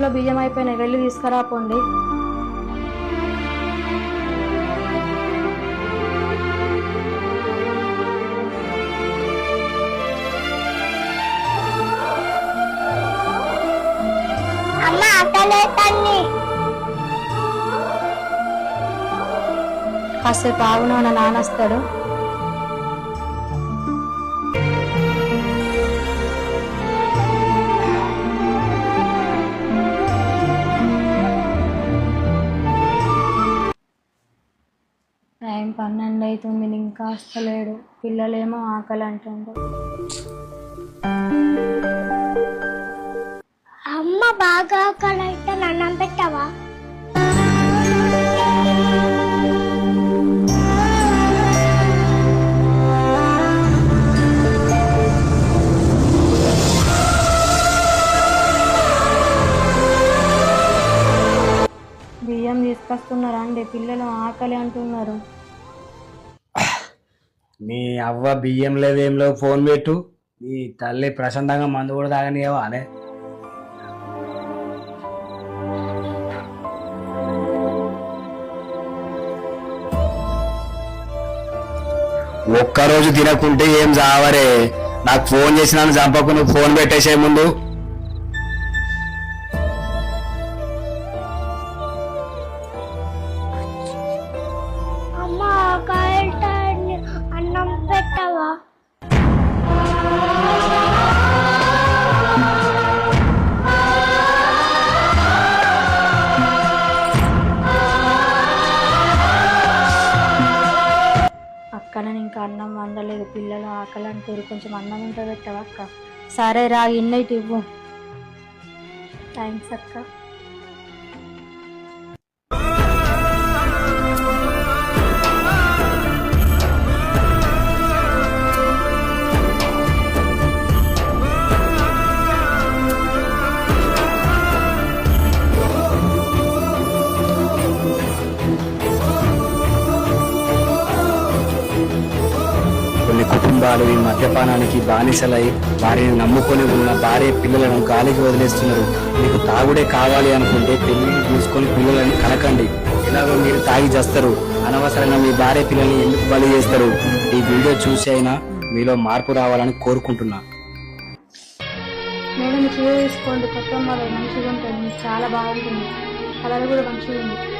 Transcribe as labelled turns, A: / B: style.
A: ఇంట్లో బియ్యం అయిపోయినాయి, వెళ్ళి తీసుకురా పోండి. కాసేపు ఆగున, నాన్న వస్తాడు. టైం 12 అవుతుంది, ఇంకా వస్తలేడు. పిల్లలేమో ఆకలి అంటుండ్రు.
B: అమ్మ బాగా ఆకలి అయితే అన్నం పెట్టవా?
A: బియ్యం తీసుకొస్తున్నారా అండి? పిల్లలు ఆకలి అంటున్నారు.
C: మీ అవ్వ బియ్యం లేవేం లేవు, ఫోన్ పెట్టు. నీ తల్లి ప్రశాంతంగా మందు కూడా తాగనియవా అనే? ఒక్కరోజు తినకుంటే ఏం చావరే. నాకు ఫోన్ చేసినాను చంపకు, నువ్వు ఫోన్ పెట్టేసే ముందు.
B: అమ్మ ఆకలి అన్నం పెట్టవా?
A: అక్కడ ఇంకా అన్నం వండలేదు, పిల్లలు ఆకలి అంటారు. కొంచెం అన్నం ఉంటే పెట్టవా అక్క? సరే రా, ఇన్నైట్ ఇవ్వు. థ్యాంక్స్ అక్క.
C: కొన్ని కుటుంబాలు ఈ మద్యపానానికి బానిసలై వారిని నమ్ముకొని ఉన్న భార్య పిల్లలను గాలికి వదిలేస్తున్నారు. మీకు తాగుడే కావాలి అనుకుంటే పెళ్లిని చూసుకొని పిల్లలను కనకండి. ఇలాగో మీరు తాగి చేస్తారు. అనవసరంగా మీ భార్య పిల్లల్ని ఎందుకు బలి చేస్తారు? ఈ వీడియో చూసి అయినా మీలో మార్పు రావాలని కోరుకుంటున్నా.
A: మేడం చీర తీసుకోండి, కొత్త మోడల్ మంచిగా ఉంటుంది, చాలా బాగుంటుంది, కలర్ కూడా మంచిగా ఉంది.